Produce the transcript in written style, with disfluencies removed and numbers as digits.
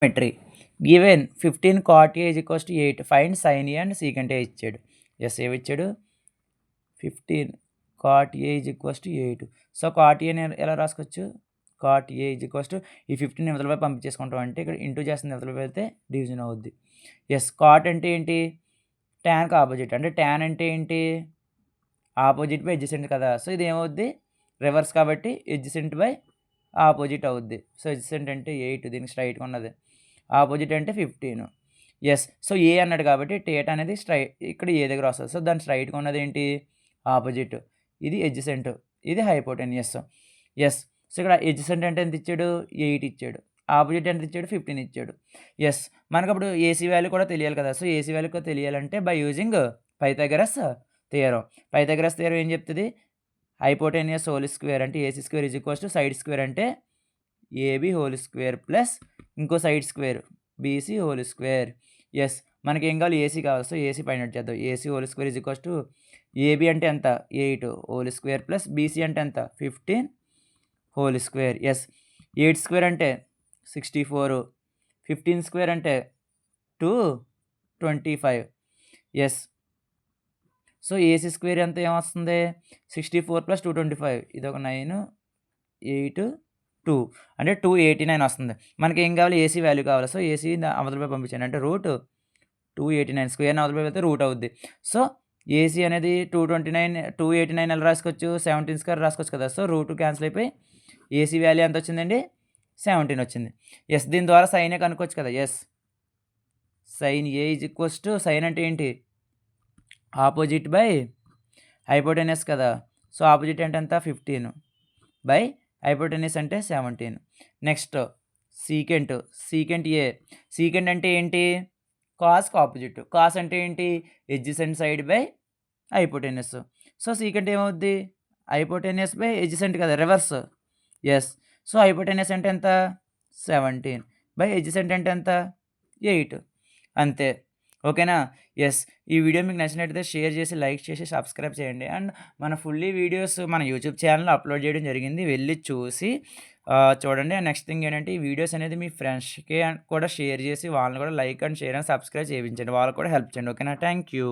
మెట్రీ given 15 cot A is equals to 8 find sin A and secant A ఇచ్చాడు. ఎస్ ఏమిచ్చాడు 15 cot A is equals to 8. So cot A ని ఎలా రాసుకోవచ్చు cot A is equals to ఈ 15 ఇవతల వైపు పంపించేసుకుంటాం అంటే ఇక్కడ ఇంటూ చేస్తుంది ఇవతల వైపు అయితే డివిజన్ అవుద్ది. ఎస్ cot అంటే ఏంటి ట్యాన్కి ఆపోజిట్ అంటే ట్యాన్ అంటే ఏంటి ఆపోజిట్ బై ఎడ్జసెంట్ కదా. సో ఇది ఏమవుద్ది రివర్స్ కాబట్టి ఎడ్జసెంట్ బై ఆపోజిట్ అవుద్ది. సో ఎడ్జసెంట్ అంటే 8 దీనికి స్ట్రైట్గా ఉన్నది ఆపోజిట్ అంటే 15. ఎస్ సో ఏ అన్నాడు కాబట్టి టేట్ అనేది ఇక్కడ ఏ దగ్గర వస్తుంది. సో దాని స్ట్రైట్గా ఉన్నది ఏంటి ఆపోజిట్ ఇది ఎడ్జసెంట్ ఇది హైపోటెన్యూస్. ఎస్ సో ఇక్కడ ఎడ్జసెంట్ అంటే ఎంత ఇచ్చాడు 8 ఇచ్చాడు ఆపోజిట్ ఎంత ఇచ్చాడు 15 ఇచ్చాడు. ఎస్ మనకు అప్పుడు ఏసీ వాల్యూ కూడా తెలియాలి కదా. సో ఏసీ వాల్యూ కూడా తెలియాలంటే by using Pythagoras theorem. Pythagoras theorem ఏం చెప్తుంది హైపోటెన్యూస్ హోల్ స్క్వేర్ అంటే AC square is equals to side square అంటే ఏబీ హోల్ స్క్వేర్ ప్లస్ ఇంకో side square BC whole square. Yes మనకి ఏం కావాలి ఏసీ కావాలి. సో ఏసీ ఫైండ్ అవుట్ చేద్దాం. AC whole square is equals to AB అంటే ఎంత 8 హోల్ స్క్వేర్ ప్లస్ బీసీ అంటే ఎంత 15 హోల్ స్క్వేర్. ఎస్ 8 స్క్వేర్ అంటే 64 15 స్క్వేర్ అంటే 225. ఎస్ సో ఏసీ స్క్వేర్ ఎంత ఏమొస్తుంది 64 ప్లస్ 225 ఇది ఒక 9 8 2 అంటే 289 వస్తుంది. మనకి ఏం కావాలి ఏసీ వాల్యూ కావాలి. సో ఏసీ అవతలపై పంపించాను అంటే రూట్ 289 స్క్వేర్ని అవతలపై అయితే రూట్ అవుద్ది. సో ఏసీ అనేది 289 ఎలా రాసుకోవచ్చు 17 స్క్వేర్ రాసుకోవచ్చు కదా. సో రూట్ క్యాన్సిల్ అయిపోయి ఏసీ వాల్యూ ఎంత వచ్చిందండి 17 వచ్చింది. ఎస్ దీని ద్వారా సైన్ ఏ కనుక్కోవచ్చు కదా. Yes sine A is equals to sine అంటే ఏంటి ఆపోజిట్ బై హైపోటెన్యూస్ కదా. సో ఆపోజిట్ అంటే ఎంత 15 బై హైపోటెన్యూస్ అంటే 17. నెక్స్ట్ సీకెంట్ ఏ సీకెంట్ అంటే ఏంటి కాస్కి ఆపోజిట్. కాస్ అంటే ఏంటి adjacent side by hypotenuse. So secant ఏమవుద్ది హైపోటెన్యూస్ బై ఎడ్జసెంట్ కదా రివర్స్. ఎస్ సో హైపోటెన్యూస్ అంటే ఎంత 17 బై ఎడ్జసెంట్ అంటే ఎంత 8 అంతే. ఓకేనా. ఎస్ ఈ వీడియో మీకు నచ్చినట్టయితే షేర్ చేసి లైక్ చేసి సబ్స్క్రైబ్ చేయండి. అండ్ మన ఫుల్లీ వీడియోస్ మన యూట్యూబ్ ఛానల్లో అప్లోడ్ చేయడం జరిగింది వెళ్ళి చూసి చూడండి. నెక్స్ట్ థింగ్ ఏంటంటే ఈ వీడియోస్ అనేది మీ ఫ్రెండ్స్కి కూడా షేర్ చేసి వాళ్ళని కూడా like and share and subscribe చేయించండి వాళ్ళకి కూడా హెల్ప్ చేయండి. ఓకేనా థ్యాంక్ యూ.